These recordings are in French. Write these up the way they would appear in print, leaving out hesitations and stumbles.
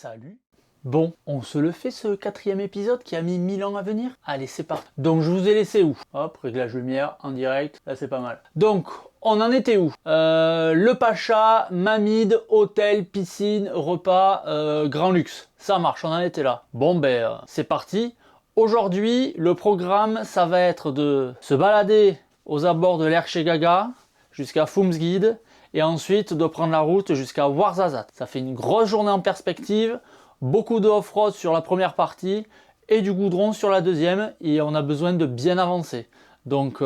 Salut. Bon, on se le fait ce 4e épisode qui a mis 1000 ans à venir? Allez, c'est parti. Donc je vous ai laissé où? Hop, réglage lumière, en direct, là c'est pas mal. Donc, on en était où? Le Pacha, Mamide, hôtel, piscine, repas, grand luxe. Ça marche, on en était là. Bon ben, c'est parti. Aujourd'hui, le programme, ça va être de se balader aux abords de l'Air chez Gaga, jusqu'à Foumsguide, et ensuite de prendre la route jusqu'à Ouarzazate. Ça fait une grosse journée en perspective, beaucoup de off-road sur la première partie, et du goudron sur la deuxième, et on a besoin de bien avancer. Donc,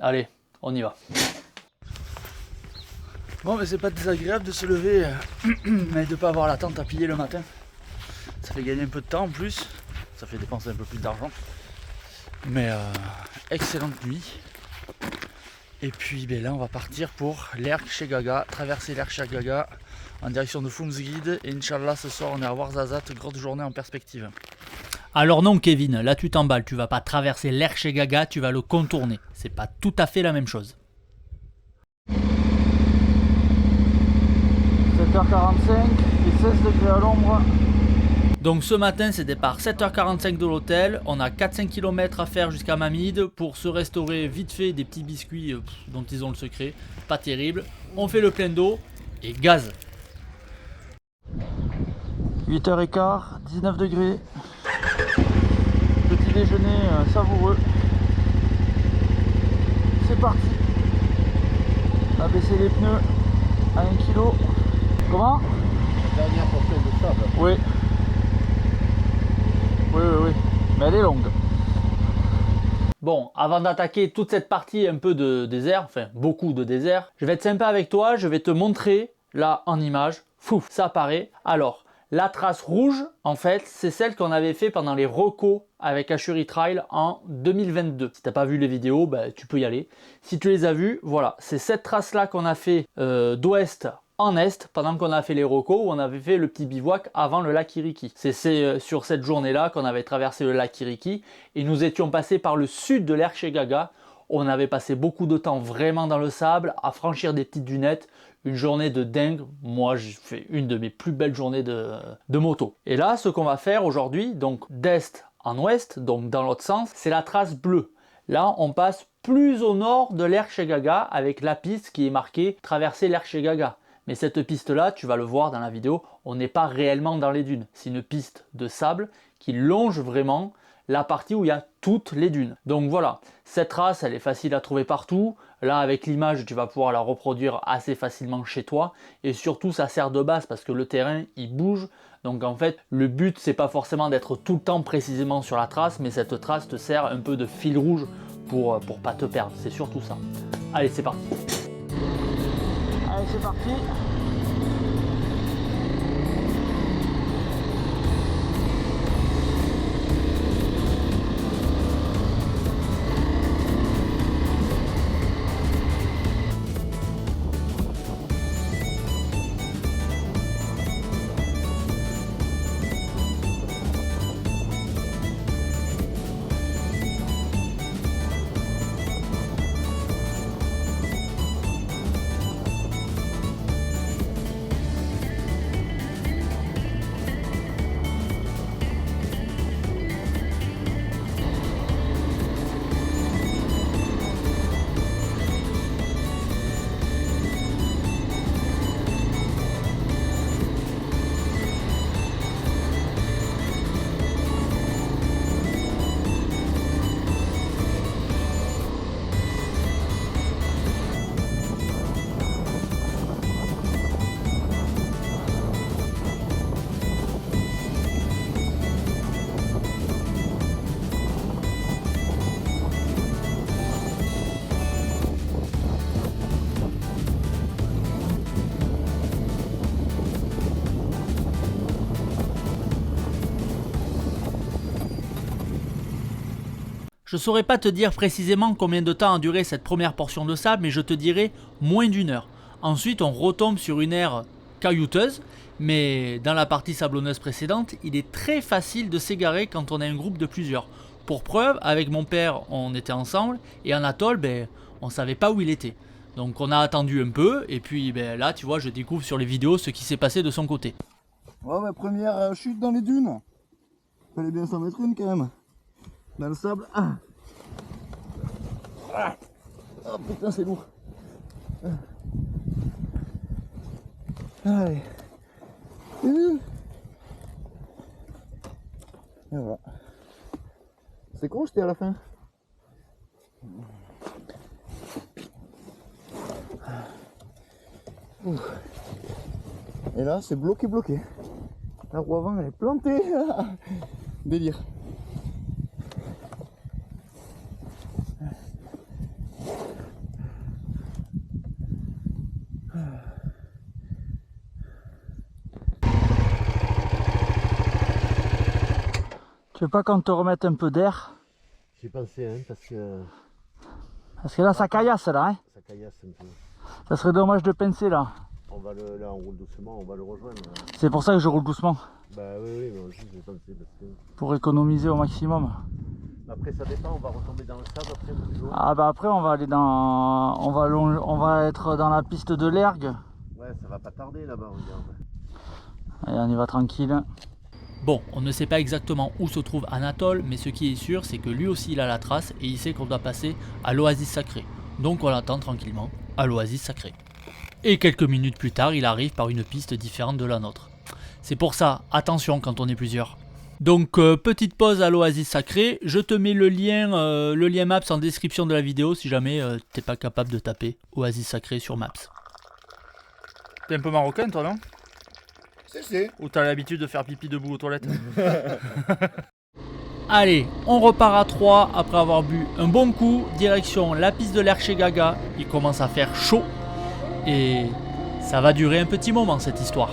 allez, on y va. Bon, mais c'est pas désagréable de se lever, mais de ne pas avoir la tente à piller le matin. Ça fait gagner un peu de temps en plus, ça fait dépenser un peu plus d'argent. Mais excellente nuit. Et puis ben là on va partir pour l'Erg chez Gaga, traverser l'Erg chez Gaga en direction de Foumsguide. Et Inch'Allah ce soir on est à Ouarzazate, grosse journée en perspective. Alors non Kevin, là tu t'emballes, tu vas pas traverser l'Erg chez Gaga, tu vas le contourner. C'est pas tout à fait la même chose. 7h45, il fait 16 degrés à l'ombre. Donc ce matin c'est départ 7h45 de l'hôtel, on a 4-5 km à faire jusqu'à Mamide pour se restaurer vite fait des petits biscuits dont ils ont le secret, pas terrible. On fait le plein d'eau et gaz. 8h15, 19 degrés. Petit déjeuner savoureux. C'est parti. On a baissé les pneus à 1 kg. Comment? Dernière portée de sable. Oui. Oui, mais elle est longue. Bon, avant d'attaquer toute cette partie un peu de désert, enfin beaucoup de désert, je vais être sympa avec toi, je vais te montrer, là en image, fouf, ça apparaît. Alors, la trace rouge, en fait, c'est celle qu'on avait fait pendant les recos avec Ashuri Trail en 2022. Si t'as pas vu les vidéos, bah, tu peux y aller. Si tu les as vues, voilà, c'est cette trace-là qu'on a fait d'ouest en est, pendant qu'on a fait les recos, où on avait fait le petit bivouac avant le lac Iriki. C'est sur cette journée-là qu'on avait traversé le lac Iriki, et nous étions passés par le sud de l'Erg chez Gaga. On avait passé beaucoup de temps vraiment dans le sable, à franchir des petites dunettes, une journée de dingue. Moi, j'ai fait une de mes plus belles journées de moto. Et là, ce qu'on va faire aujourd'hui, donc d'est en ouest, donc dans l'autre sens, c'est la trace bleue. Là, on passe plus au nord de l'Erg chez Gaga, avec la piste qui est marquée « Traverser l'Erg chez Gaga ». Mais cette piste-là, tu vas le voir dans la vidéo, on n'est pas réellement dans les dunes. C'est une piste de sable qui longe vraiment la partie où il y a toutes les dunes. Donc voilà, cette trace, elle est facile à trouver partout. Là, avec l'image, tu vas pouvoir la reproduire assez facilement chez toi. Et surtout, ça sert de base parce que le terrain, il bouge. Donc en fait, le but, c'est pas forcément d'être tout le temps précisément sur la trace, mais cette trace te sert un peu de fil rouge pour pas te perdre. C'est surtout ça. Allez, c'est parti. Allez, c'est parti. Je saurais pas te dire précisément combien de temps a duré cette première portion de sable, mais je te dirais moins d'1 heure. Ensuite, on retombe sur une aire caillouteuse, mais dans la partie sablonneuse précédente, il est très facile de s'égarer quand on a un groupe de plusieurs. Pour preuve, avec mon père, on était ensemble, et en atoll, on savait pas où il était. Donc on a attendu un peu, et puis là, tu vois, je découvre sur les vidéos ce qui s'est passé de son côté. Ouais, ma première chute dans les dunes. Fallait bien s'en mettre une quand même. Dans le sable. Ah. Ah. Oh putain, c'est lourd. Allez. Et voilà. C'est con, j'étais à la fin. Ouh. Et là, c'est bloqué. La roue avant, elle est plantée. Délire. Tu veux pas qu'on te remette un peu d'air? J'ai pensé, hein, Parce que là, ça caillasse là, hein. ça caillasse un peu. Ça serait dommage de pincer là. Là, on roule doucement, on va le rejoindre. C'est pour ça que je roule doucement. Bah oui, mais aussi j'ai pensé parce que... Pour économiser au maximum. Après ça dépend, on va retomber dans le sable après ou toujours. Ah bah après on va aller dans... On va être dans la piste de l'Ergue. Ouais, ça va pas tarder là-bas, regarde. Allez, on y va tranquille. Bon, on ne sait pas exactement où se trouve Anatole, mais ce qui est sûr, c'est que lui aussi il a la trace et il sait qu'on doit passer à l'oasis sacrée. Donc on l'attend tranquillement à l'oasis sacrée. Et quelques minutes plus tard, il arrive par une piste différente de la nôtre. C'est pour ça, attention quand on est plusieurs. Donc petite pause à l'oasis sacrée, je te mets le lien Maps en description de la vidéo si jamais t'es pas capable de taper oasis sacrée sur Maps. T'es un peu marocain toi, non? C'est. Ou t'as l'habitude de faire pipi debout aux toilettes? Allez, on repart à 3 après avoir bu un bon coup, direction la piste de l'air chez Gaga. Il commence à faire chaud et ça va durer un petit moment cette histoire.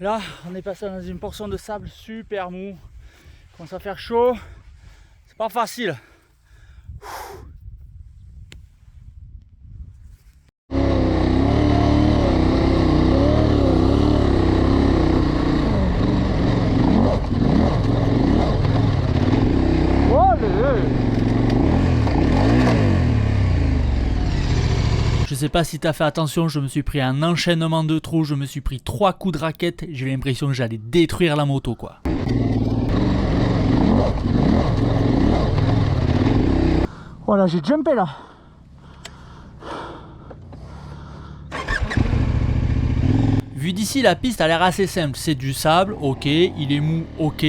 Là, on est passé dans une portion de sable super mou. Il commence à faire chaud. C'est pas facile. Je sais pas si t'as fait attention, je me suis pris un enchaînement de trous, je me suis pris 3 coups de raquette, j'ai l'impression que j'allais détruire la moto quoi. Voilà, j'ai jumpé là. Vu d'ici, la piste a l'air assez simple. C'est du sable, ok, il est mou, ok,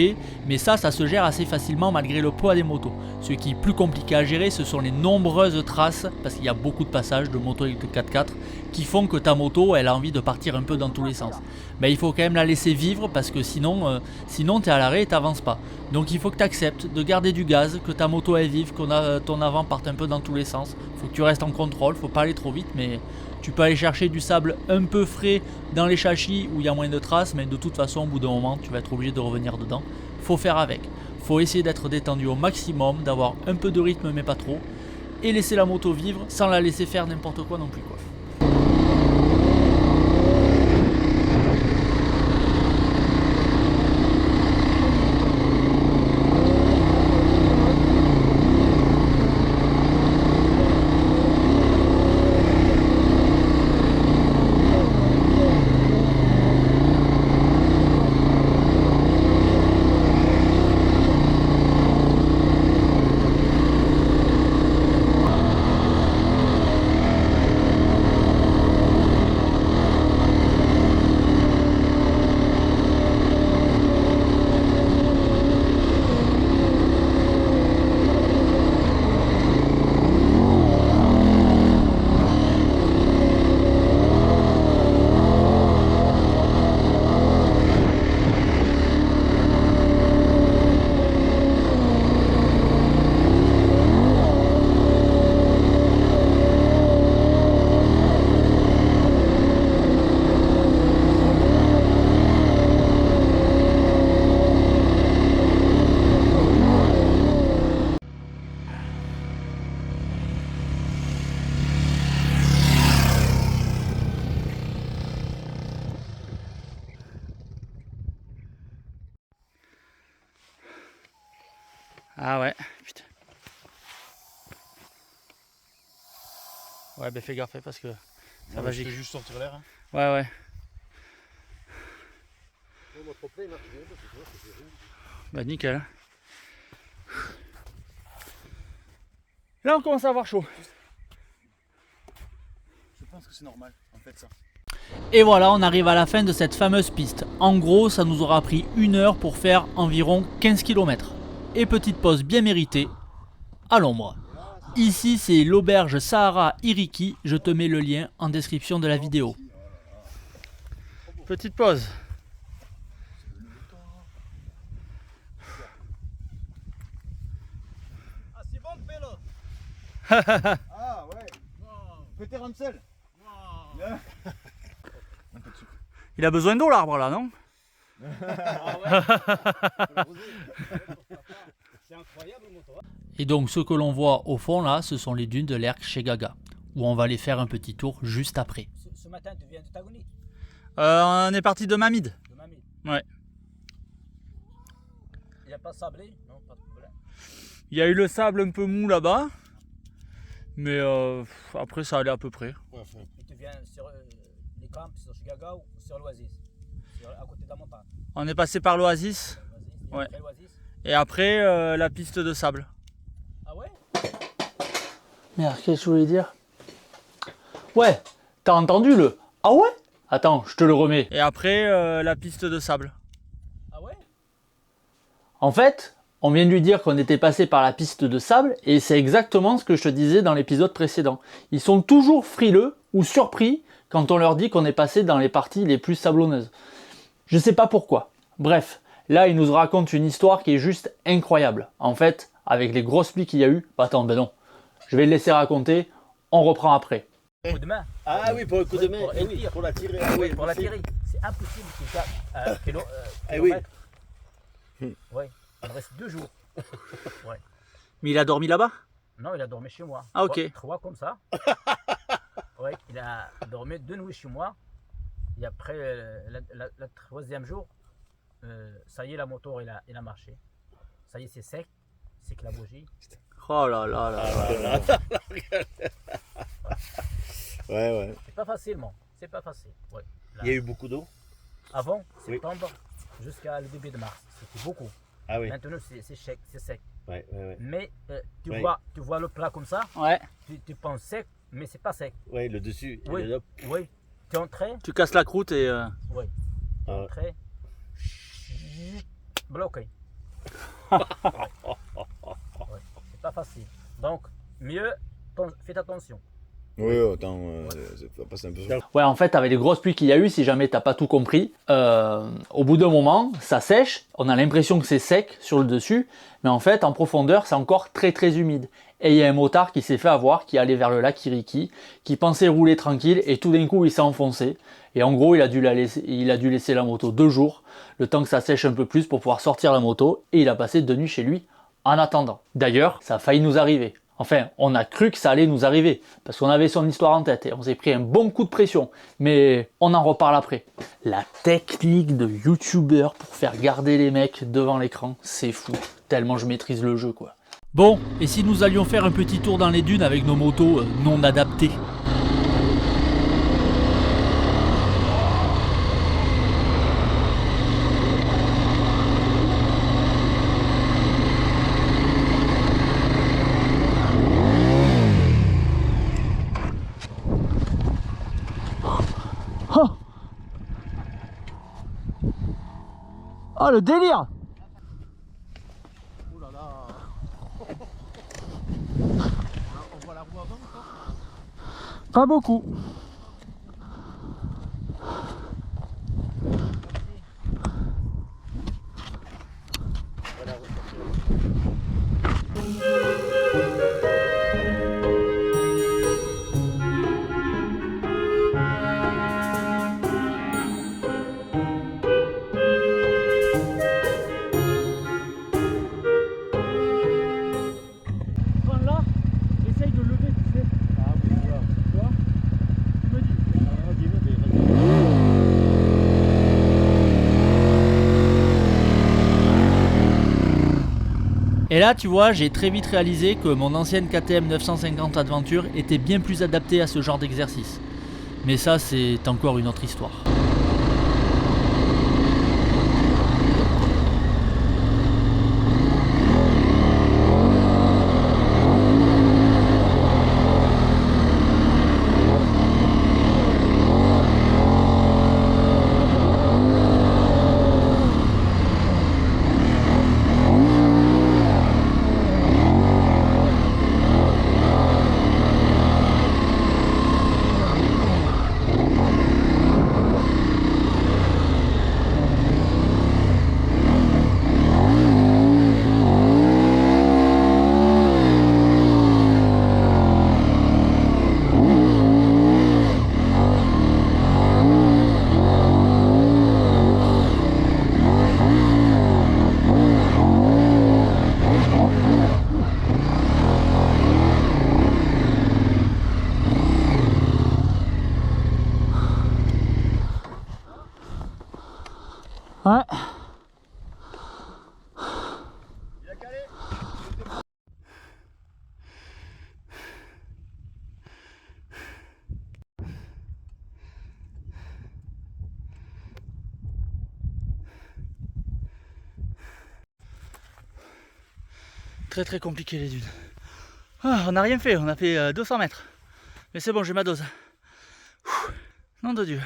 mais ça se gère assez facilement malgré le poids des motos. Ce qui est plus compliqué à gérer, ce sont les nombreuses traces, parce qu'il y a beaucoup de passages de motos avec le 4x4, qui font que ta moto, elle a envie de partir un peu dans tous les sens. Mais il faut quand même la laisser vivre, parce que sinon tu es à l'arrêt et tu n'avances pas. Donc il faut que tu acceptes de garder du gaz, que ta moto elle vive, que ton avant parte un peu dans tous les sens. Il faut que tu restes en contrôle, faut pas aller trop vite, mais tu peux aller chercher du sable un peu frais dans les châssis où il y a moins de traces, mais de toute façon au bout d'un moment tu vas être obligé de revenir dedans. Faut faire avec. Faut essayer d'être détendu au maximum, d'avoir un peu de rythme mais pas trop, et laisser la moto vivre sans la laisser faire n'importe quoi non plus quoi. Ah ouais, putain. Ouais, ben fais gaffe parce que ça va gicle. juste sortir l'air. Hein. Ouais, ouais. Bah nickel. Là on commence à avoir chaud. Je pense que c'est normal en fait ça. Et voilà, on arrive à la fin de cette fameuse piste. En gros, ça nous aura pris 1 heure pour faire environ 15 km. Et petite pause bien méritée à l'ombre. Ici c'est l'auberge Sahara Iriki, je te mets le lien en description de la vidéo. Petite pause. Ah c'est bon le vélo. Ah ouais. Petit Ramsel. Il a besoin d'eau l'arbre là, non? C'est incroyable le moto. Et donc ce que l'on voit au fond là, ce sont les dunes de l'Erque chez Gaga, où on va aller faire un petit tour juste après. Ce matin, tu viens de Tagouni? On est parti de Mamide. De Mamie? Ouais. Il n'y a pas sablé? Non, pas de problème. Il y a eu le sable un peu mou là-bas, mais après ça allait à peu près. Et tu viens sur les camps, sur Gaga ou sur l'Oasis? À côté de la montagne? On est passé par l'Oasis. Ouais. Et après la piste de sable. Ah ouais? Merde, qu'est-ce que je voulais dire? Ouais, t'as entendu le ah ouais? Attends, je te le remets. Et après la piste de sable. Ah ouais? En fait, on vient de lui dire qu'on était passé par la piste de sable et c'est exactement ce que je te disais dans l'épisode précédent. Ils sont toujours frileux ou surpris quand on leur dit qu'on est passé dans les parties les plus sablonneuses. Je sais pas pourquoi. Bref, là il nous raconte une histoire qui est juste incroyable. En fait, avec les grosses pluies qu'il y a eu... Attends, ben non. Je vais le laisser raconter, on reprend après. Coup de main. Ah oui, pour le coup de main. Pour la tirer. Ah oui, pour la tirer. C'est impossible qu'il tape kilomètre. Oui, il me reste 2 jours. Ouais. Mais il a dormi là-bas? Non, il a dormi chez moi. Ah ok. 3 comme ça. Oui, il a dormi 2 nuits chez moi. Et après le 3e jour, ça y est, la moto il a marché. Ça y est, c'est sec. C'est que la bougie. Oh là là là. Ouais. C'est pas facile, mon. C'est pas facile. Ouais. Là, Il y a eu beaucoup d'eau. avant septembre jusqu'à le début de mars, c'était beaucoup. Ah oui. Maintenant, c'est sec. C'est sec. Ouais. Mais tu Oui. vois le plat comme ça, Ouais. tu penses sec, mais c'est pas sec. Ouais, le dessus. Oui. Et le- Oui. Tu es entré, Tu casses la croûte et... oui. Tu es Ah. entré, bloqué. Ouais. Ouais. C'est pas facile. Donc, mieux, faites attention. Oui, attends, ça passe un peu sur. Ouais, en fait, avec les grosses pluies qu'il y a eu, si jamais t'as pas tout compris, au bout d'un moment, ça sèche, on a l'impression que c'est sec sur le dessus, mais en fait, en profondeur, c'est encore très très humide. Et il y a un motard qui s'est fait avoir, qui allait vers le lac Kiriki, qui pensait rouler tranquille, et tout d'un coup, il s'est enfoncé. Et en gros, il a dû laisser la moto 2 jours, le temps que ça sèche un peu plus pour pouvoir sortir la moto, et il a passé 2 nuits chez lui en attendant. D'ailleurs, ça a failli nous arriver. Enfin, on a cru que ça allait nous arriver, parce qu'on avait son histoire en tête et on s'est pris un bon coup de pression. Mais on en reparle après. La technique de youtubeur pour faire garder les mecs devant l'écran, c'est fou. Tellement je maîtrise le jeu, quoi. Bon, et si nous allions faire un petit tour dans les dunes avec nos motos non adaptées? Oh, le délire! Pas beaucoup. Là, essaye de lever, tu sais. Ah oui, voilà. Tu vois? Tu me dis. Ah, dis-moi, vas-y. Et là, tu vois, j'ai très vite réalisé que mon ancienne KTM 950 Adventure était bien plus adaptée à ce genre d'exercice. Mais ça, c'est encore une autre histoire. Ouais. Très très compliqué les dunes. Ah, on n'a rien fait, on a fait 200 mètres. Mais c'est bon, j'ai ma dose. Ouh, nom de Dieu.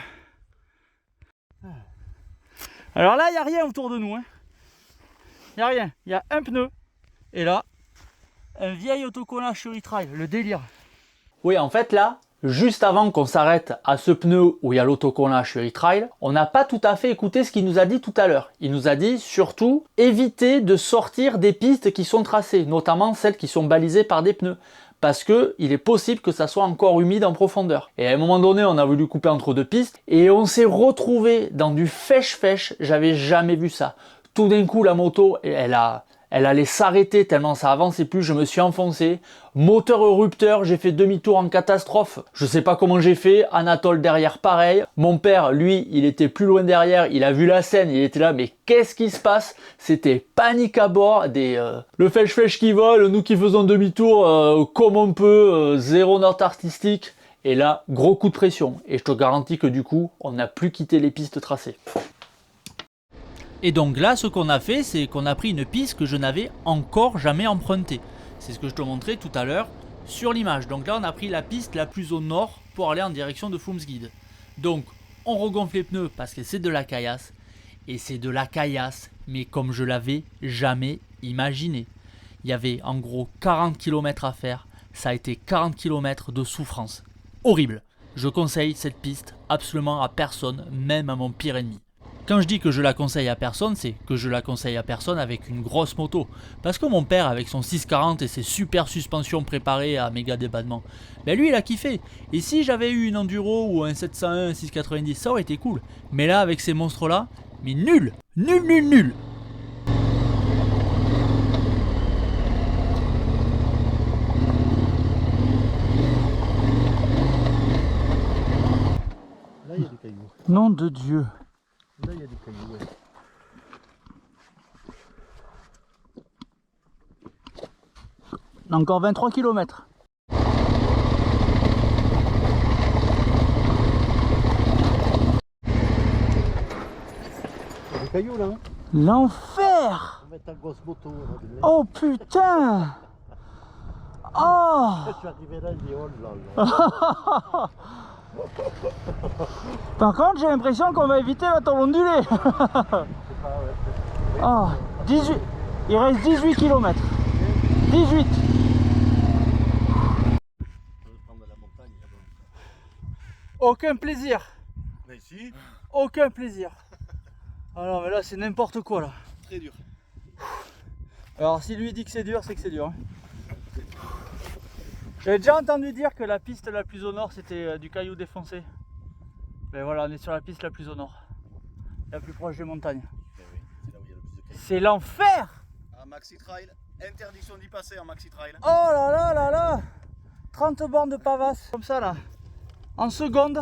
Alors là, il n'y a rien autour de nous. Il n'y a rien. Il y a un pneu. Et là, un vieil autocollant Sherry Trail. Le délire. Oui, en fait là, juste avant qu'on s'arrête à ce pneu où il y a l'autocollant Sherry Trail, on n'a pas tout à fait écouté ce qu'il nous a dit tout à l'heure. Il nous a dit surtout éviter de sortir des pistes qui sont tracées, notamment celles qui sont balisées par des pneus. Parce que il est possible que ça soit encore humide en profondeur. Et à un moment donné, on a voulu couper entre deux pistes et on s'est retrouvé dans du fèche-fèche. J'avais jamais vu ça. Tout d'un coup, la moto, elle allait s'arrêter tellement ça avançait plus. Je me suis enfoncé. Moteur rupteur, j'ai fait demi-tour en catastrophe. Je sais pas comment j'ai fait. Anatole derrière, pareil. Mon père, lui, il était plus loin derrière. Il a vu la scène. Il était là, mais qu'est-ce qui se passe? C'était panique à bord. Le fèche-fèche qui vole, nous qui faisons demi-tour comme on peut, zéro note artistique. Et là, gros coup de pression. Et je te garantis que du coup, on n'a plus quitté les pistes tracées. Et donc là, ce qu'on a fait, c'est qu'on a pris une piste que je n'avais encore jamais empruntée. C'est ce que je te montrais tout à l'heure sur l'image. Donc là, on a pris la piste la plus au nord pour aller en direction de Fumsguide. Donc on regonfle les pneus parce que c'est de la caillasse. Et c'est de la caillasse, mais comme je l'avais jamais imaginé. Il y avait en gros 40 km à faire. Ça a été 40 km de souffrance. Horrible. Je conseille cette piste absolument à personne, même à mon pire ennemi. Quand je dis que je la conseille à personne, c'est que je la conseille à personne avec une grosse moto. Parce que mon père, avec son 640 et ses super suspensions préparées à méga débattement, ben lui il a kiffé. Et si j'avais eu une enduro ou un 701, un 690, ça aurait été cool. Mais là, avec ces monstres là, mais nul. Nul, nul, nul. Là, il y a des cailloux. Nom de Dieu. Là, il y a des cailloux, ouais. Encore 23 km. Il y a des cailloux, là. Hein. L'enfer! On va mettre ta grosse moto. Là, Oh putain! Oh! je suis arrivé là, il dit oh là là. Par contre, j'ai l'impression qu'on va éviter la tôle ondulée. Oh, 18. Il reste 18 km. 18. On va prendre la montagne là-bas. Aucun plaisir. Mais si, Aucun plaisir. Ah non, mais là, c'est n'importe quoi, là. très dur. Alors, si lui dit que c'est dur, c'est que c'est dur. Hein. J'avais déjà entendu dire que la piste la plus au nord, c'était du caillou défoncé. Mais voilà, on est sur la piste la plus au nord. La plus proche des montagnes. Eh oui, c'est là où il y a le plus de cailloux. C'est l'enfer! En maxi trail, interdiction d'y passer en maxi trail. Oh là là là là! 30 bornes de pavasse, comme ça là. En seconde,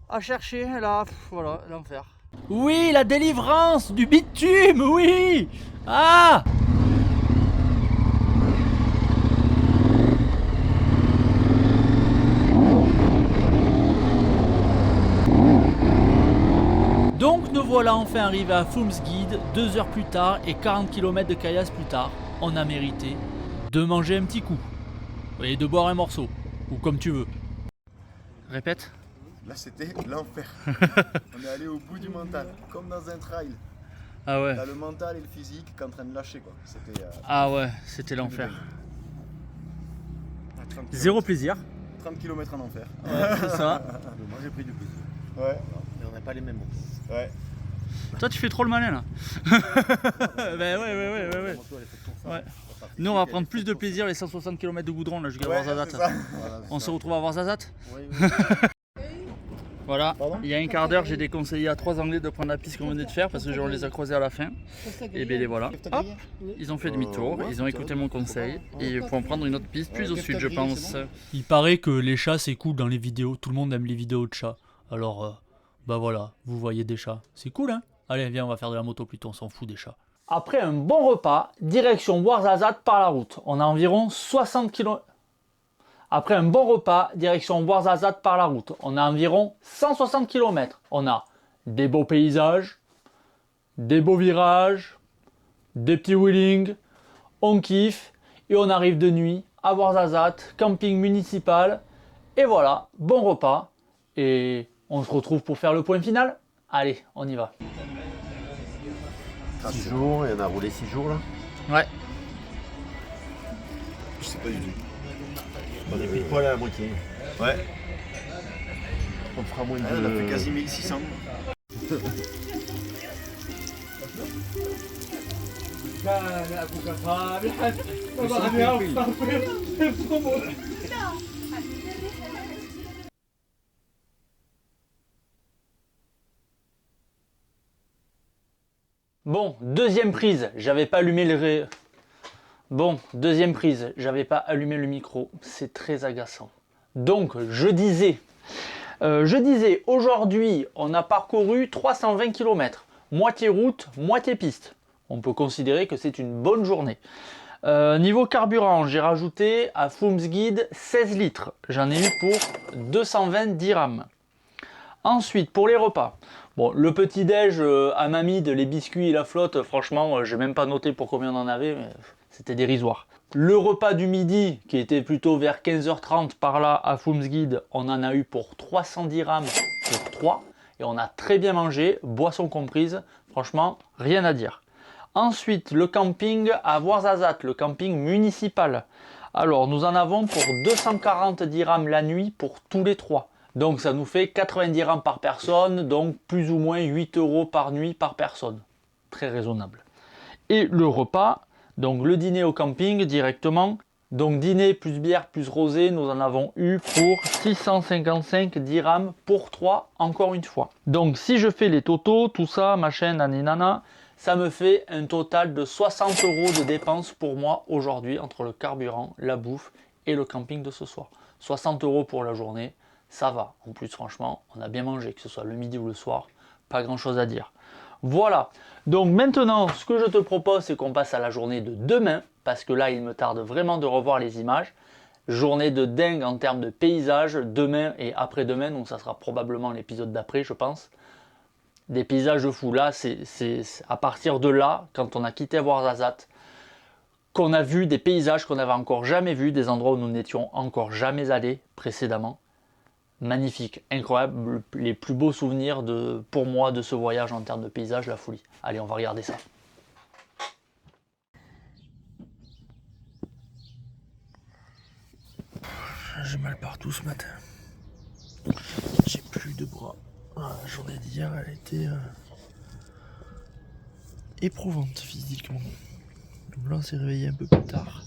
à chercher, là, voilà, l'enfer. Oui, la délivrance du bitume, oui. Ah! Donc nous voilà enfin arrivés à Foumsguide, 2 heures plus tard et 40 km de caillasse plus tard. On a mérité de manger un petit coup. Et de boire un morceau. Ou comme tu veux. Répète. Là, c'était l'enfer. On est allé au bout du mental, comme dans un trail. Ah ouais. Là, le mental et le physique qui est en train de lâcher, quoi. C'était. Ah ouais, c'était l'enfer. 30 Zéro plaisir. 30 km en enfer. C'est ça. Moi j'ai pris du plaisir. Ouais. Mais on n'a pas les mêmes motos. Ouais. Toi tu fais trop le malin là. Ben ouais. La moto elle est faite pour ça. Ouais. Nous on va prendre plus de plaisir les 160 km de goudron là jusqu'à Ouais, Warzazat. c'est ça. Voilà, c'est On ça. se retrouve à Warzazat. Oui, oui. Voilà, Pardon il y a un quart d'heure j'ai déconseillé à 3 Anglais de prendre la piste qu'on venait de faire parce que on les a croisés à la fin. Et bien les voilà. Hop, ils ont fait demi-tour, ils ont écouté mon conseil et ils vont prendre une autre piste plus au sud je pense. Il paraît que les chats c'est cool dans les vidéos, tout le monde aime les vidéos de chats. Alors bah voilà, vous voyez des chats, c'est cool hein. Allez viens on va faire de la moto plutôt, on s'en fout des chats. Après un bon repas, direction Ouarzazate par la route. On a environ 60 km. Après un bon repas, direction Ouarzazate par la route. On a environ 160 km. On a des beaux paysages, des beaux virages, des petits wheelings. On kiffe et on arrive de nuit à Ouarzazate, camping municipal. Et voilà, bon repas. Et on se retrouve pour faire le point final. Allez, on y va. 6 jours, et on a roulé 6 jours là. Ouais. Je sais pas du tout. On est pile poil à la moitié. Ouais. On fera moins de. On a fait quasi 1600. Bon, deuxième prise, j'avais pas allumé le micro, c'est très agaçant. Donc, je disais, aujourd'hui, on a parcouru 320 km, moitié route, moitié piste. On peut considérer que c'est une bonne journée. Niveau carburant, j'ai rajouté à Foumsguide 16 litres. J'en ai eu pour 220 dirhams. Ensuite, pour les repas. Bon, le petit-déj à Mamide, les biscuits et la flotte, franchement, j'ai même pas noté pour combien on en avait, mais c'était dérisoire. Le repas du midi, qui était plutôt vers 15h30 par là à Foumsguide, on en a eu pour 300 dirhams pour 3 et on a très bien mangé, boisson comprise, franchement rien à dire. Ensuite le camping à Ouarzazate, le camping municipal. Alors nous en avons pour 240 dirhams la nuit pour tous les 3. Donc ça nous fait 90 dirhams par personne, donc plus ou moins 8 € par nuit par personne. Très raisonnable. Et le repas, donc le dîner au camping directement. Donc dîner plus bière plus rosé, nous en avons eu pour 655 dirhams pour 3 encore une fois. Donc si je fais les totaux, tout ça, machin, naninana, ça me fait un total de 60 € de dépenses pour moi aujourd'hui entre le carburant, la bouffe et le camping de ce soir. 60 € pour la journée, ça va. En plus franchement, on a bien mangé, que ce soit le midi ou le soir, pas grand chose à dire. Voilà, donc maintenant ce que je te propose c'est qu'on passe à la journée de demain, parce que là il me tarde vraiment de revoir les images. Journée de dingue en termes de paysage, demain et après-demain, donc ça sera probablement l'épisode d'après je pense. Des paysages de fou, là c'est à partir de là, quand on a quitté Ouarzazate, qu'on a vu des paysages qu'on n'avait encore jamais vus, des endroits où nous n'étions encore jamais allés précédemment. Magnifique, incroyable, les plus beaux souvenirs pour moi de ce voyage en termes de paysage, la folie. Allez, on va regarder ça. J'ai mal partout ce matin. J'ai plus de bras. La journée d'hier, elle était éprouvante physiquement. Donc là, on s'est réveillé un peu plus tard.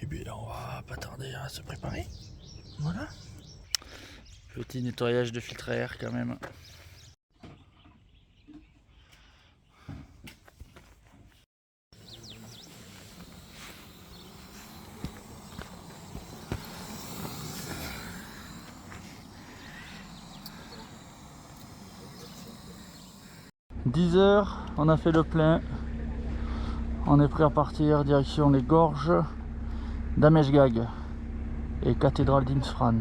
Et bien là, on va pas tarder à se préparer. Voilà. Petit nettoyage de filtre à air quand même. « 10h, on a fait le plein. On est prêt à partir direction les gorges d'Ameshgag et cathédrale d'Imsfran.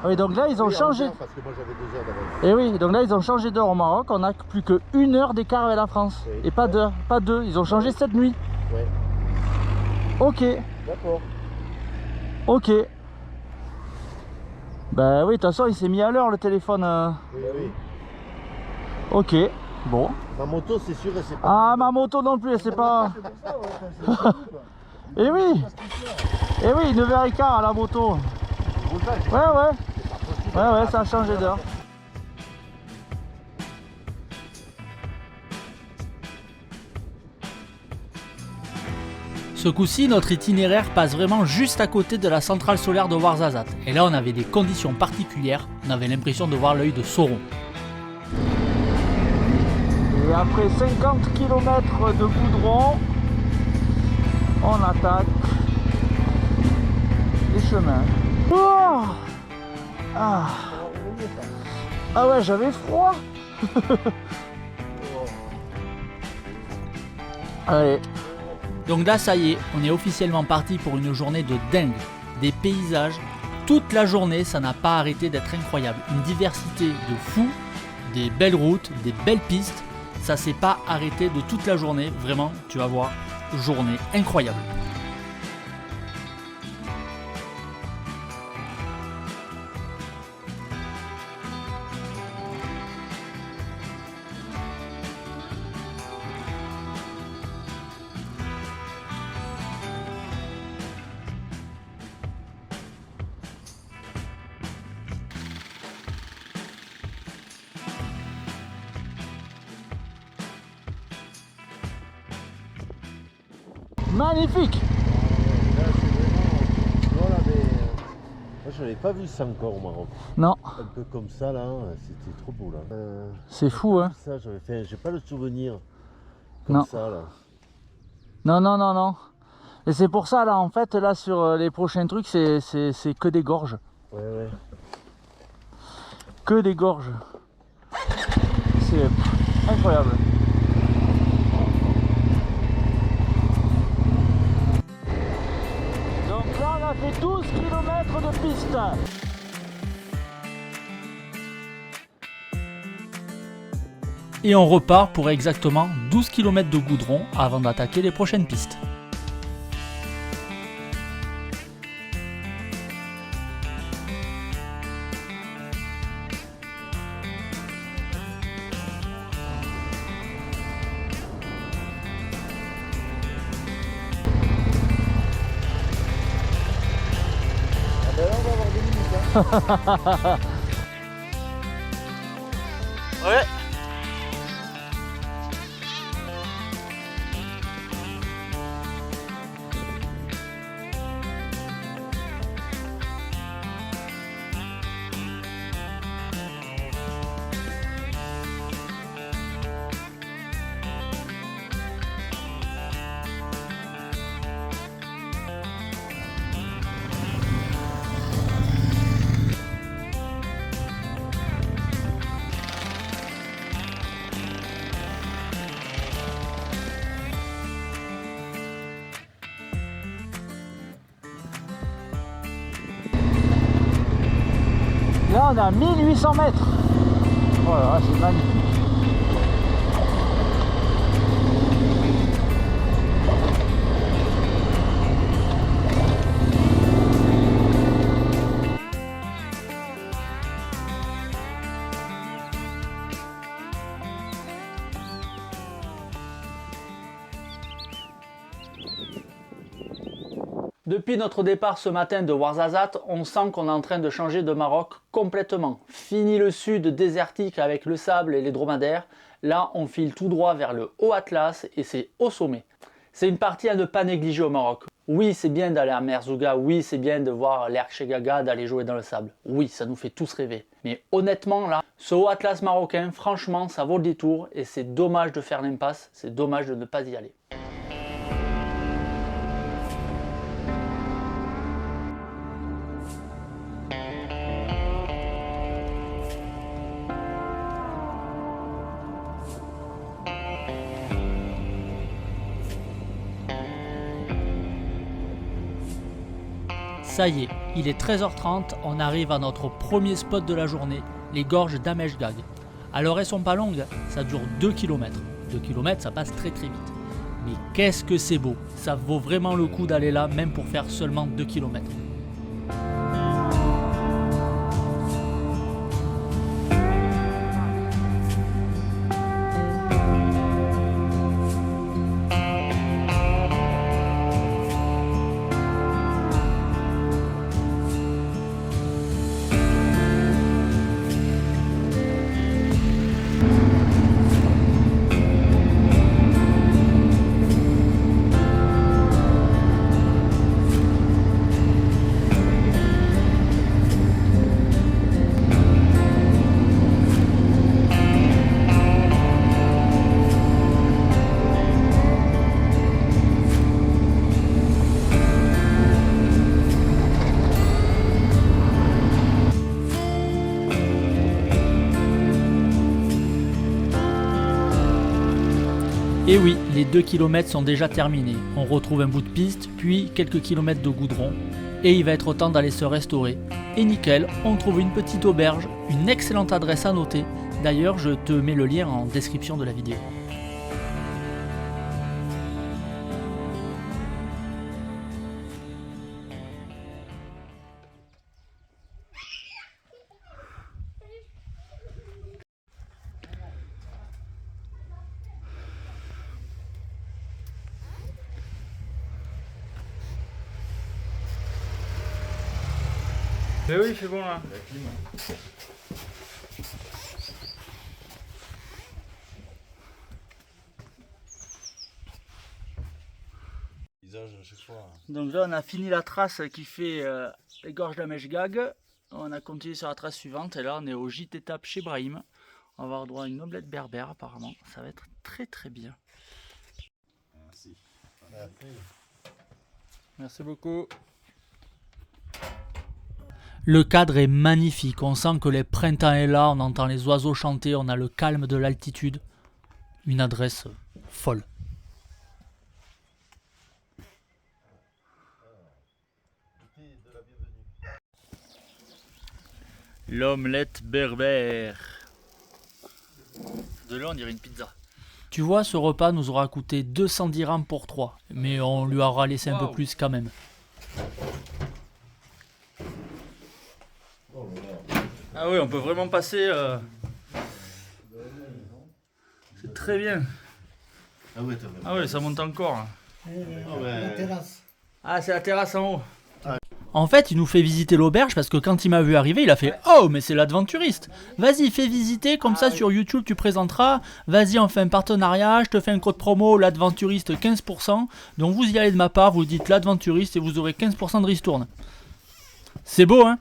Oui, donc là ils ont changé. Parce que moi j'avais 2 heures d'avance. Et oui, donc là ils ont changé d'heure au Maroc. On a plus que 1 heure d'écart avec la France. Oui. Et pas d'heure, pas 2. Ils ont changé cette nuit. Ouais. Ok, D'accord. ok. Bah oui, de toute façon il s'est mis à l'heure le téléphone. Oui, oui. Ok, bon. Ma moto c'est sûr et c'est pas. Ah, ma moto non plus, elle sait pas. Eh oui, eh oui, 9h15 à la moto. Ouais, ça a changé d'heure. Ce coup-ci, notre itinéraire passe vraiment juste à côté de la centrale solaire de Ouarzazate. Et là, on avait des conditions particulières. On avait l'impression de voir l'œil de Sauron. Et après 50 km de goudron, on attaque les chemins. Oh ah. Ah ouais, j'avais froid. Allez. Donc là, ça y est, on est officiellement parti pour une journée de dingue. Des paysages, toute la journée, ça n'a pas arrêté d'être incroyable. Une diversité de fous, des belles routes, des belles pistes. Ça s'est pas arrêté de toute la journée. Vraiment, tu vas voir, journée incroyable. Magnifique! Là c'est vraiment. Voilà, mais. Moi je n'avais pas vu ça encore au Maroc. Non, Un peu comme ça là, c'était trop beau là. c'est fou hein. Ça j'avais fait. J'ai pas le souvenir. Comme Non. ça là. Non. Et c'est pour ça là en fait là sur les prochains trucs c'est que des gorges. Ouais. Que des gorges. C'est incroyable. Donc là on a fait 12 km de piste. Et on repart pour exactement 12 km de goudron avant d'attaquer les prochaines pistes. Ouais. Là on est à 1800 mètres. Voilà, c'est magnifique. Depuis notre départ ce matin de Ouarzazate, on sent qu'on est en train de changer de Maroc complètement. Fini le sud désertique avec le sable et les dromadaires, là on file tout droit vers le Haut Atlas et c'est au sommet. C'est une partie à ne pas négliger au Maroc. Oui, c'est bien d'aller à Merzouga, oui, c'est bien de voir l'Erchegaga, d'aller jouer dans le sable. Oui, ça nous fait tous rêver. Mais honnêtement là, ce Haut Atlas marocain, franchement, ça vaut le détour et c'est dommage de faire l'impasse, c'est dommage de ne pas y aller. Ça y est, il est 13h30, on arrive à notre premier spot de la journée, les gorges d'Ameshgag. Alors elles sont pas longues, ça dure 2 km. 2 km ça passe très vite. Mais qu'est-ce que c'est beau, ça vaut vraiment le coup d'aller là, même pour faire seulement 2 km. Et oui, les 2 km sont déjà terminés. On retrouve un bout de piste, puis quelques kilomètres de goudron. Et il va être temps d'aller se restaurer. Et nickel, on trouve une petite auberge, une excellente adresse à noter. D'ailleurs, je te mets le lien en description de la vidéo. Mais oui, c'est bon là. Donc là on a fini la trace qui fait les gorges d'Ameshgag. On a continué sur la trace suivante et là on est au gîte étape chez Brahim. On va avoir droit à une omelette berbère apparemment. Ça va être très bien. Merci. Merci beaucoup. Le cadre est magnifique, on sent que le printemps est là, on entend les oiseaux chanter, on a le calme de l'altitude. Une adresse folle. L'omelette berbère. De là on dirait une pizza. Tu vois, ce repas nous aura coûté 210 dirhams pour 3, mais on lui aura laissé un peu plus quand même. Ah oui, on peut vraiment passer. C'est très bien. Ah ouais, t'as vu. Ah oui, ça monte encore. Ah ouais. Ah, c'est la terrasse en haut. En fait, il nous fait visiter l'auberge parce que quand il m'a vu arriver, il a fait « Oh, mais c'est l'adventuriste. Vas-y, fais visiter, comme ça sur YouTube tu présenteras. Vas-y, on fait un partenariat, je te fais un code promo, l'adventuriste 15%. Donc vous y allez de ma part, vous dites l'adventuriste et vous aurez 15% de ristourne. » C'est beau, hein?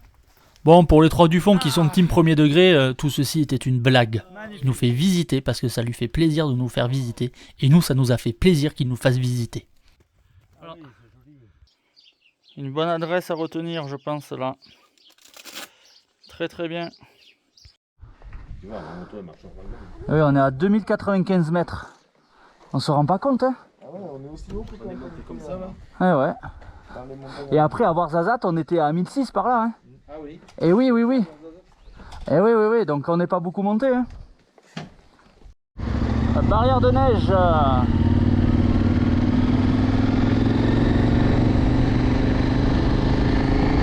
Bon, pour les trois du fond qui sont team premier degré, tout ceci était une blague. Il nous fait visiter parce que ça lui fait plaisir de nous faire visiter. Et nous, ça nous a fait plaisir qu'il nous fasse visiter. Voilà. Une bonne adresse à retenir, je pense, là. Très très bien. Tu vois, la moto elle marche normalement. Oui, on est à 2095 mètres. On se rend pas compte, hein? Ah ouais, on est aussi haut que quand on monté comme ça, là. Ouais, ouais. dans les montagnes. Et après, à Ouarzazate, on était à 1006 par là, hein? Ah oui. Et oui, oui, oui. Et oui, oui, oui, donc on n'est pas beaucoup monté, hein? La barrière de neige.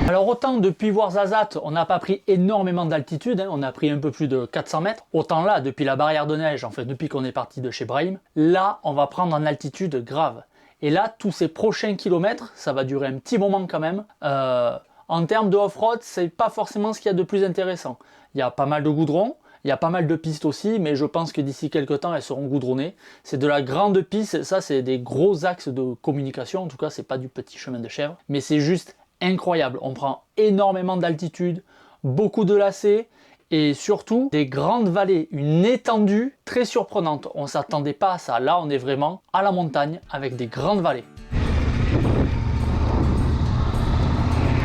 Alors autant depuis Ouarzazate, on n'a pas pris énormément d'altitude, hein, on a pris un peu plus de 400 mètres. Autant là, depuis la barrière de neige, en fait depuis qu'on est parti de chez Brahim, là on va prendre en altitude grave. Et là, tous ces prochains kilomètres, ça va durer un petit moment quand même. En termes de off-road, c'est pas forcément ce qu'il y a de plus intéressant. Il y a pas mal de goudron, il y a pas mal de pistes aussi, mais je pense que d'ici quelques temps, elles seront goudronnées. C'est de la grande piste, ça c'est des gros axes de communication, en tout cas c'est pas du petit chemin de chèvre, mais c'est juste incroyable. On prend énormément d'altitude, beaucoup de lacets, et surtout des grandes vallées, une étendue très surprenante. On s'attendait pas à ça, là on est vraiment à la montagne avec des grandes vallées.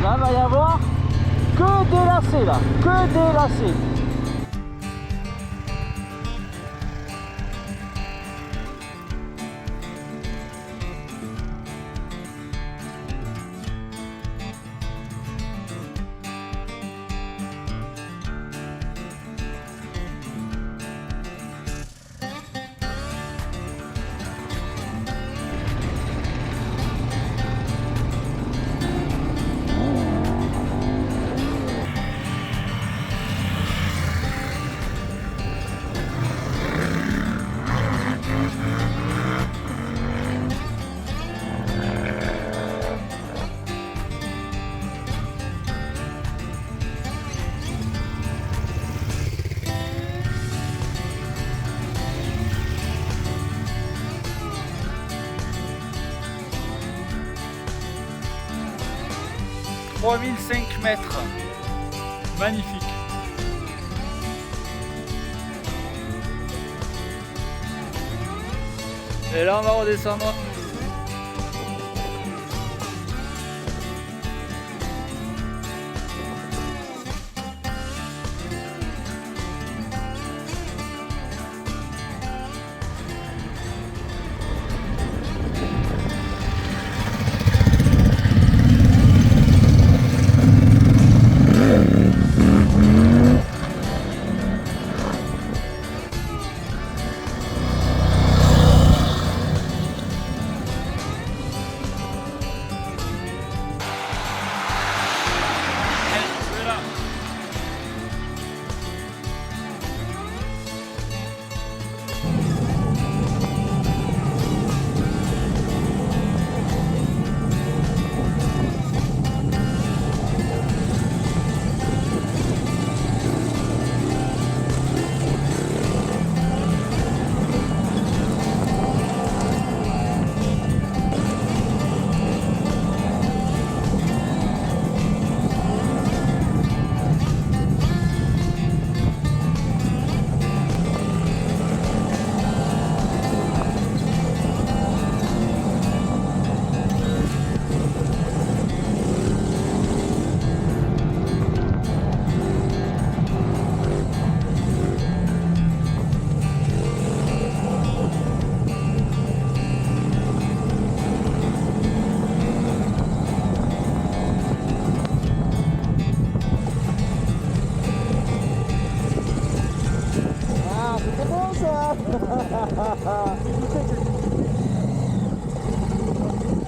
Là va y avoir que des lacets là, que des lacets. « 3005 mètres. Magnifique. Et là, on va redescendre.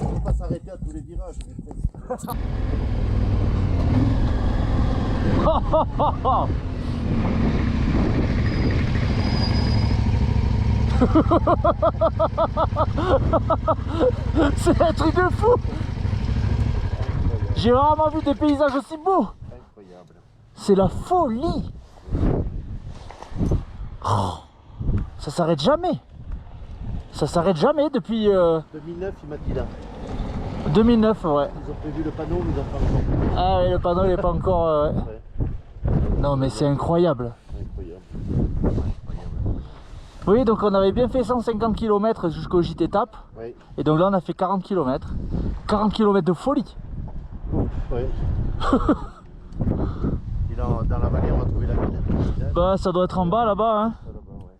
On va pas s'arrêter à tous les virages. C'est un truc de fou. J'ai rarement vu des paysages aussi beaux. Incroyable. C'est la folie. Oh, ça s'arrête jamais. Ça s'arrête jamais depuis 2009, il m'a dit là. 2009, ouais. Ils ont prévu le panneau, mais ils n'ont pas encore. Ah oui, le panneau il n'est pas encore... ouais. Ouais. Non mais c'est incroyable. Incroyable. Oui, donc on avait bien fait 150 km jusqu'au gîte étape. Oui. Et donc là on a fait 40 km. 40 km de folie. Oui. Et dans la vallée, on va trouver la ville. Bah ça doit être en bas là-bas, hein. Là-bas, ouais.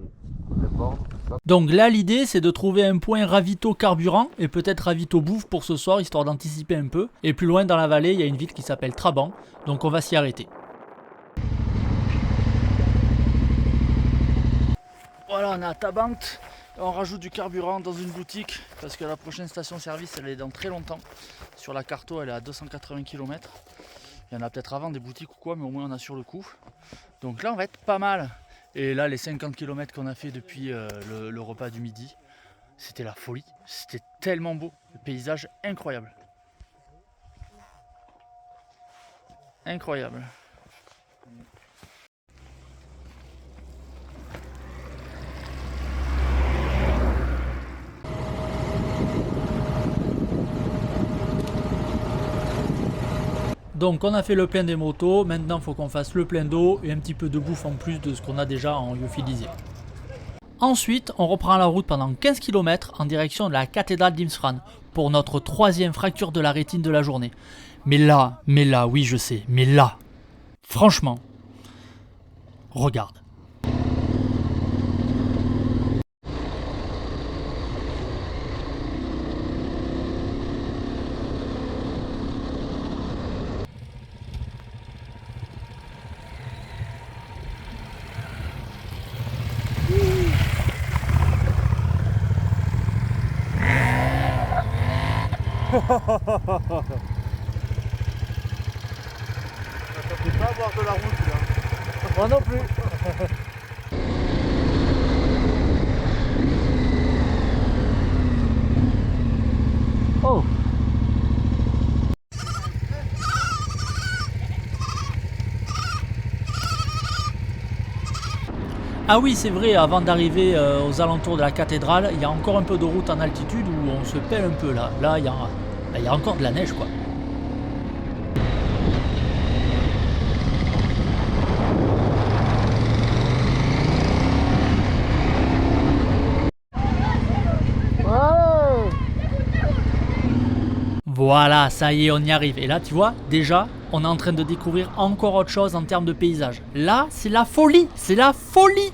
Ok. Le port, ça. Donc là, l'idée, c'est de trouver un point ravito carburant et peut-être ravito bouffe pour ce soir, histoire d'anticiper un peu. Et plus loin dans la vallée, il y a une ville qui s'appelle Trabant, donc on va s'y arrêter. Voilà, on est à Trabant. On rajoute du carburant dans une boutique parce que la prochaine station-service, elle est dans très longtemps. Sur la carto, elle est à 280 km. Il y en a peut-être avant des boutiques ou quoi, mais au moins on a sur le coup. Donc là, on va être pas mal. Et là, les 50 km qu'on a fait depuis le repas du midi, c'était la folie. C'était tellement beau. Le paysage incroyable. Incroyable. Donc on a fait le plein des motos, maintenant il faut qu'on fasse le plein d'eau et un petit peu de bouffe en plus de ce qu'on a déjà en lyophilisé. Ensuite, on reprend la route pendant 15 km en direction de la cathédrale d'Imsfran pour notre 3e fracture de la rétine de la journée. Mais là, oui je sais, mais là, franchement, regarde. Ça fait pas avoir de la route là. Moi non plus. Oh. Ah oui, c'est vrai, avant d'arriver aux alentours de la cathédrale, il y a encore un peu de route en altitude où on se pèle un peu là. Là, il y a encore de la neige quoi. Ouais. Voilà, ça y est, on y arrive. Et là, tu vois, déjà, on est en train de découvrir encore autre chose en termes de paysage. Là, c'est la folie, c'est la folie.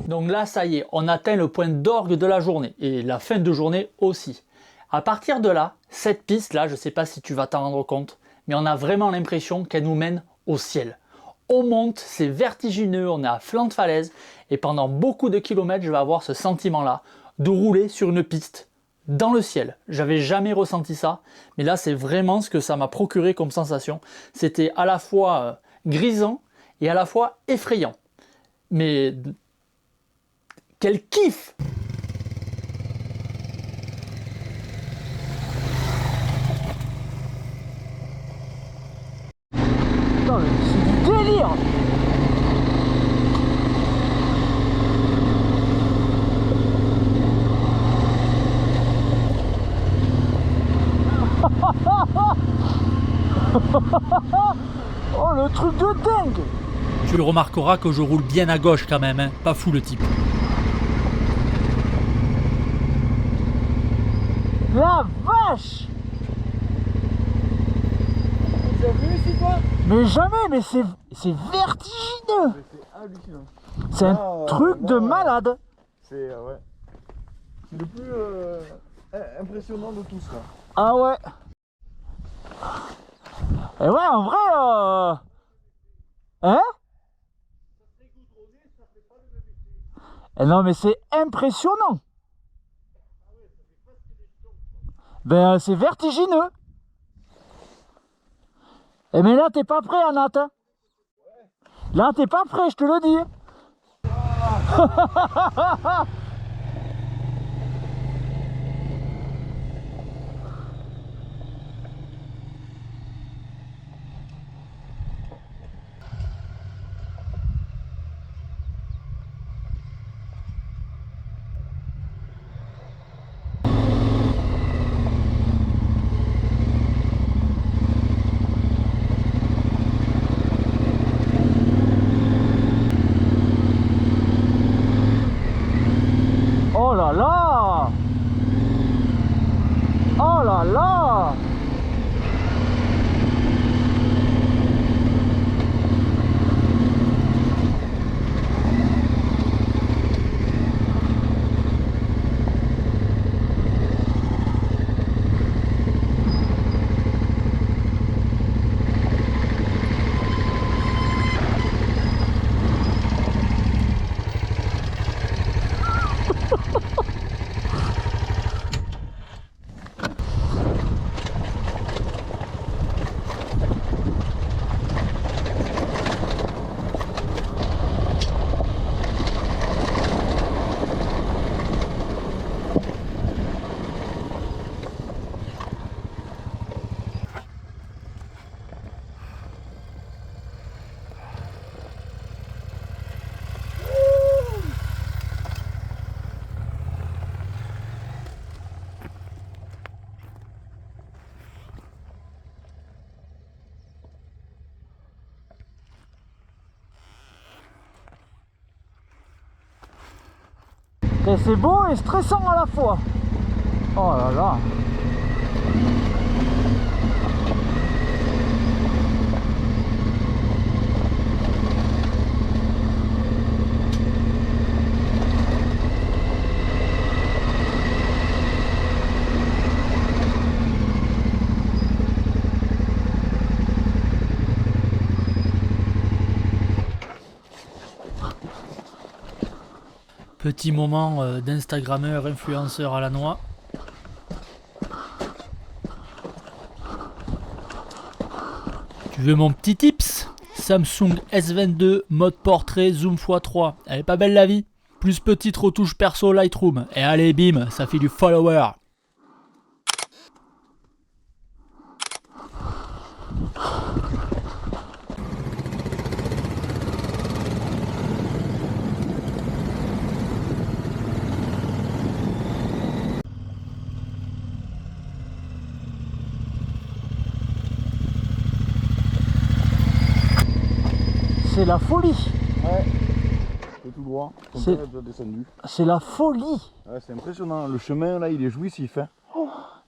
Donc là, ça y est, on atteint le point d'orgue de la journée et la fin de journée aussi. À partir de là, cette piste là, je ne sais pas si tu vas t'en rendre compte, mais on a vraiment l'impression qu'elle nous mène au ciel. On monte, c'est vertigineux, on est à flanc de falaise et pendant beaucoup de kilomètres, je vais avoir ce sentiment là de rouler sur une piste dans le ciel. J'avais jamais ressenti ça, mais là c'est vraiment ce que ça m'a procuré comme sensation. C'était à la fois grisant et à la fois effrayant. Mais quel kiff! Putain, mais c'est du délire! Oh, le truc de dingue! Tu le remarqueras que je roule bien à gauche quand même, hein. Pas fou le type. La vache! Tu as vu ici toi? Mais jamais, mais c'est vertigineux! C'est hallucinant. C'est un Là, truc de là, malade! C'est ouais. C'est le plus impressionnant de tous là. Ah ouais! Et ouais, en vrai, hein? Eh non, mais c'est impressionnant. Ben, c'est vertigineux. Eh mais là, t'es pas prêt, Anat. Hein. Là, t'es pas prêt, je te le dis. Oh là là! Oh là là! Et c'est beau et stressant à la fois. Oh là là. Petit moment d'instagrammeur influenceur à la noix. Tu veux mon petit tips? Samsung S22 mode portrait zoom x3. Elle est pas belle la vie? Plus petite retouche perso Lightroom. Et allez bim, ça fait du follower. C'est la folie. Ouais. C'est tout droit. Ton C'est- père est déjà descendu. C'est la folie. Ouais, c'est impressionnant. Le chemin là, il est jouissif. Hein.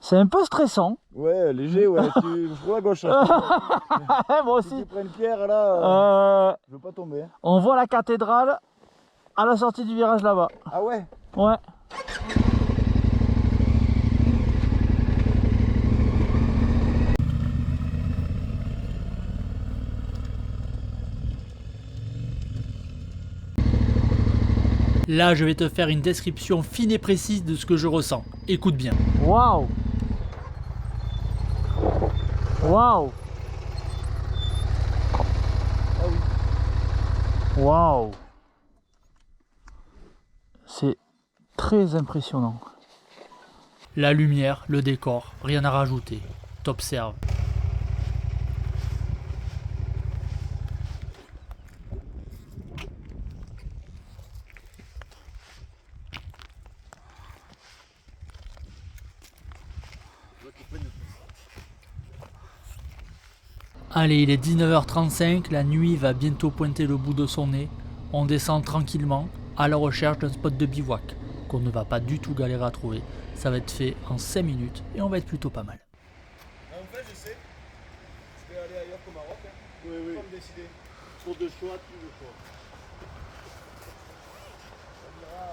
C'est un peu stressant. Ouais, léger, ouais. Tu prends la gauche. Moi Si tu aussi. prends une pierre là, je veux pas tomber. Hein. On voit la cathédrale à la sortie du virage là-bas. Ah ouais. Ouais. Là, je vais te faire une description fine et précise de ce que je ressens. Écoute bien. Waouh. Waouh. Waouh. C'est très impressionnant. La lumière, le décor, rien à rajouter. T'observes. Allez, il est 19h35, la nuit va bientôt pointer le bout de son nez. On descend tranquillement à la recherche d'un spot de bivouac qu'on ne va pas du tout galérer à trouver. Ça va être fait en 5 minutes et on va être plutôt pas mal. En fait, je sais. Je vais aller ailleurs qu'au Maroc. Hein. Oui, oui. Pas me décider. Trop de choix, tout le choix. On ira,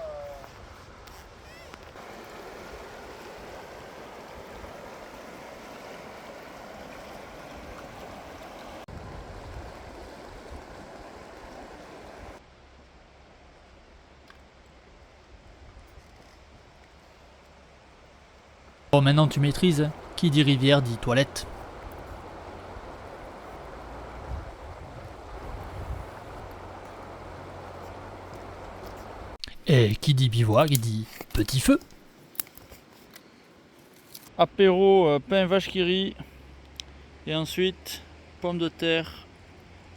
Bon, maintenant tu maîtrises, qui dit rivière dit toilette. Et qui dit bivouac, il dit petit feu. Apéro pain vache qui rit. Et ensuite, pommes de terre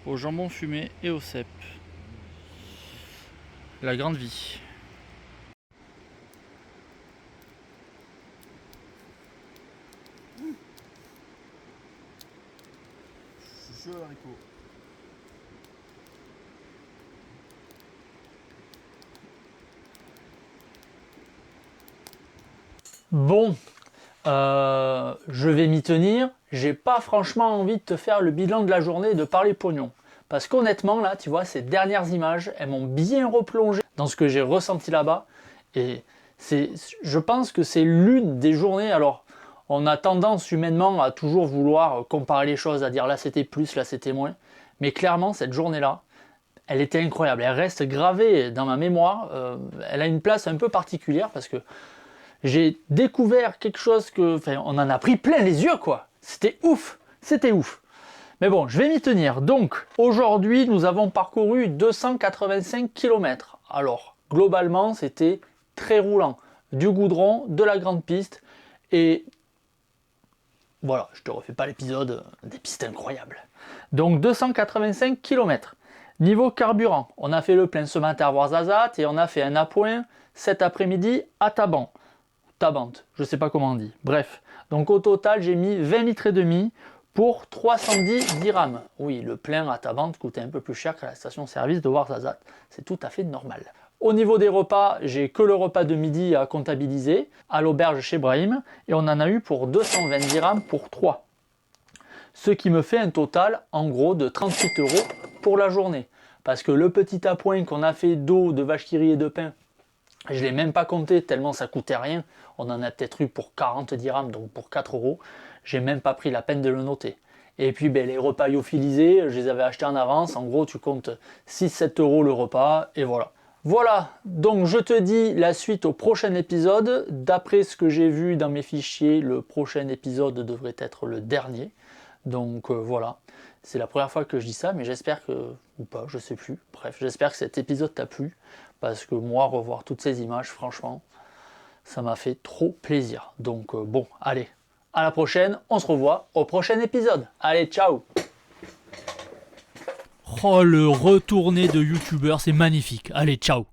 au jambon fumé et au cèpe. La grande vie. Je suis chaud, haricot. Bon, je vais m'y tenir. J'ai pas franchement envie de te faire le bilan de la journée et de parler pognon. Parce qu'honnêtement, là, tu vois, ces dernières images, elles m'ont bien replongé dans ce que j'ai ressenti là-bas. Et je pense que c'est l'une des journées. Alors, on a tendance humainement à toujours vouloir comparer les choses, à dire là c'était plus, là c'était moins. Mais clairement, cette journée-là, elle était incroyable. Elle reste gravée dans ma mémoire. Elle a une place un peu particulière parce que j'ai découvert quelque chose que... Enfin, on en a pris plein les yeux, quoi. C'était ouf. C'était ouf. Mais bon, je vais m'y tenir. Donc, aujourd'hui, nous avons parcouru 285 km. Alors, globalement, c'était très roulant. Du goudron, de la grande piste. Et voilà, je te refais pas l'épisode des pistes incroyables. Donc, 285 km. Niveau carburant, on a fait le plein ce matin à Ouarzazate et on a fait un appoint cet après-midi à Taban. Tabante, je sais pas comment on dit. Bref, donc au total, j'ai mis 20 litres et demi pour 310 dirhams. Oui, le plein à Tabante coûtait un peu plus cher qu'à la station-service de Ouarzazate. C'est tout à fait normal. Au niveau des repas, j'ai que le repas de midi à comptabiliser à l'auberge chez Brahim et on en a eu pour 220 dirhams pour 3. Ce qui me fait un total en gros de 38 € pour la journée. Parce que le petit appoint qu'on a fait d'eau, de vache qui rit et de pain, je ne l'ai même pas compté tellement ça coûtait rien. On en a peut-être eu pour 40 dirhams, donc pour 4 €. J'ai même pas pris la peine de le noter. Et puis les repas lyophilisés, je les avais achetés en avance. En gros, tu comptes 6-7 € le repas et voilà. Voilà, donc je te dis la suite au prochain épisode. D'après ce que j'ai vu dans mes fichiers, le prochain épisode devrait être le dernier. Donc voilà, c'est la première fois que je dis ça, mais j'espère que, ou pas, je sais plus. Bref, j'espère que cet épisode t'a plu. Parce que moi, revoir toutes ces images, franchement, ça m'a fait trop plaisir. Donc bon, allez, à la prochaine, on se revoit au prochain épisode. Allez, ciao! Oh, le retourné de youtubeur, c'est magnifique. Allez, ciao!